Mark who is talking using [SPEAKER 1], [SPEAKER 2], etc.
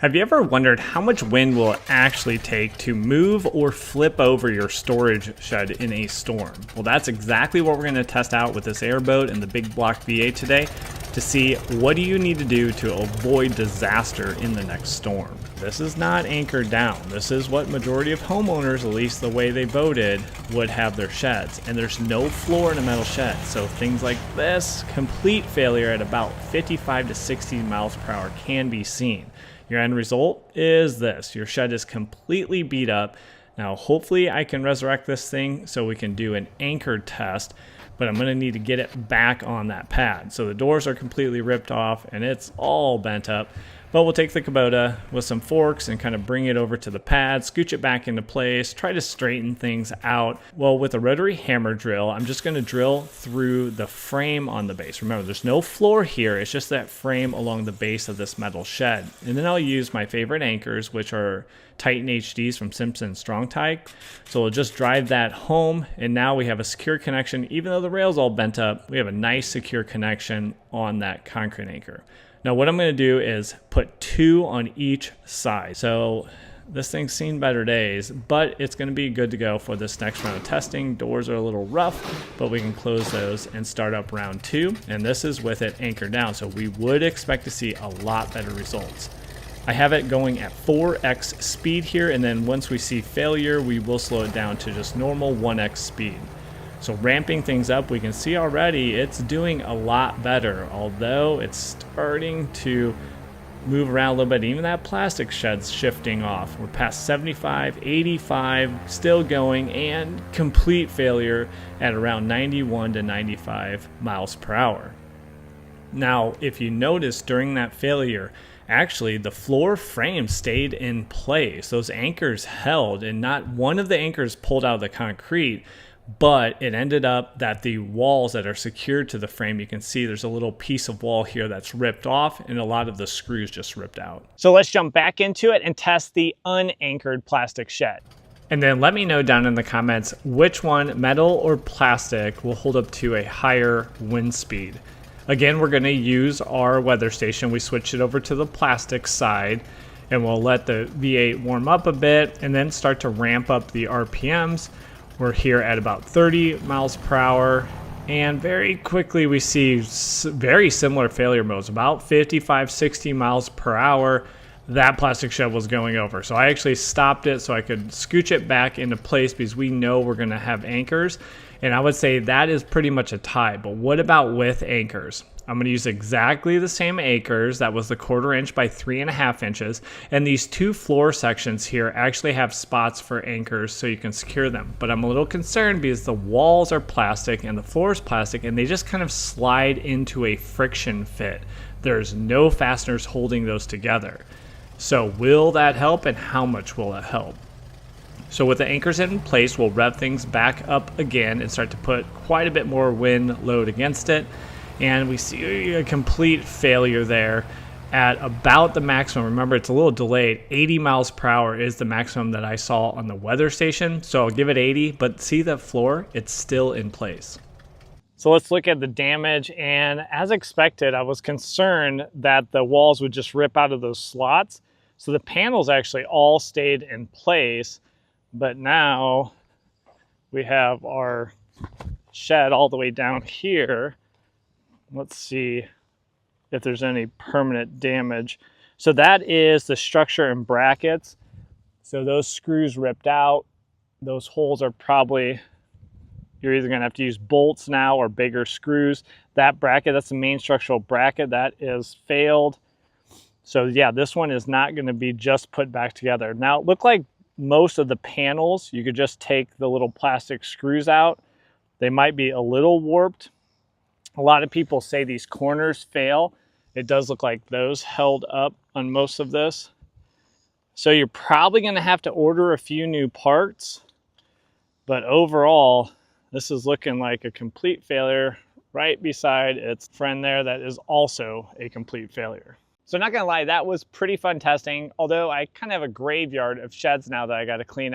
[SPEAKER 1] Have you ever wondered how much wind will it actually take to move or flip over your storage shed in a storm? Well, that's exactly what we're going to test out with this airboat and the big block V8 today to see what do you need to do to avoid disaster in the next storm. This is not anchored down. This is what majority of homeowners, at least the way they voted, would have their sheds. And there's no floor in a metal shed. So things like this, complete failure at about 55 to 60 miles per hour can be seen. Your end result is this. Your shed is completely beat up. Now, hopefully I can resurrect this thing so we can do an anchored test, but I'm going to need to get it back on that pad. So the doors are completely ripped off and it's all bent up. But we'll take the Kubota with some forks and kind of bring it over to the pad, scooch it back into place, try to straighten things out. Well, with a rotary hammer drill, I'm just going to drill through the frame on the base. Remember, there's no floor here. It's just that frame along the base of this metal shed. And then I'll use my favorite anchors, which are Titan HDs from Simpson Strong-Tie. So we'll just drive that home. And now we have a secure connection. Even though the rail's all bent up, we have a nice secure connection on that concrete anchor. Now what I'm going to do is put 2 on each side. So this thing's seen better days, but it's going to be good to go for this next round of testing. Doors are a little rough, but we can close those and start up round 2. And this is with it anchored down. So we would expect to see a lot better results. I have it going at 4x speed here. And then once we see failure, we will slow it down to just normal 1x speed. So ramping things up, we can see already it's doing a lot better, although it's starting to move around a little bit. Even that plastic shed's shifting off. We're past 75, 85, still going, and complete failure at around 91 to 95 miles per hour. Now, if you notice during that failure, actually the floor frame stayed in place. Those anchors held, and not one of the anchors pulled out of the concrete. But it ended up that the walls that are secured to the frame, you can see there's a little piece of wall here that's ripped off and a lot of the screws just ripped out. So let's jump back into it and test the unanchored plastic shed. And then let me know down in the comments which one, metal or plastic, will hold up to a higher wind speed. Again, we're going to use our weather station. We switched it over to the plastic side and we'll let the V8 warm up a bit and then start to ramp up the RPMs. We're here at about 30 miles per hour, and very quickly we see very similar failure modes, about 55, 60 miles per hour. That plastic shed was going over. So I actually stopped it so I could scooch it back into place because we know we're going to have anchors. And I would say that is pretty much a tie. But what about with anchors? I'm going to use exactly the same anchors. That was the 1/4 inch by 3.5 inches. And these 2 floor sections here actually have spots for anchors so you can secure them. But I'm a little concerned because the walls are plastic and the floor is plastic and they just kind of slide into a friction fit. There's no fasteners holding those together. So will that help, and how much will it help? So with the anchors in place, we'll rev things back up again and start to put quite a bit more wind load against it. And we see a complete failure there at about the maximum. Remember, it's a little delayed. 80 miles per hour is the maximum that I saw on the weather station. So I'll give it 80, but see the floor? It's still in place. So let's look at the damage. And as expected, I was concerned that the walls would just rip out of those slots. So the panels actually all stayed in place. But now we have our shed all the way down here. Let's see if there's any permanent damage. So that is the structure and brackets. So those screws ripped out. Those holes are probably, you're either going to have to use bolts now or bigger screws. That bracket, that's the main structural bracket, that is failed. So yeah, this one is not going to be just put back together. Now it looked like most of the panels, you could just take the little plastic screws out. They might be a little warped. A lot of people say these corners fail. It does look like those held up on most of this. So you're probably going to have to order a few new parts. But overall, this is looking like a complete failure right beside its friend there that is also a complete failure. So not gonna lie, that was pretty fun testing, although I kind of have a graveyard of sheds now that I got to clean up.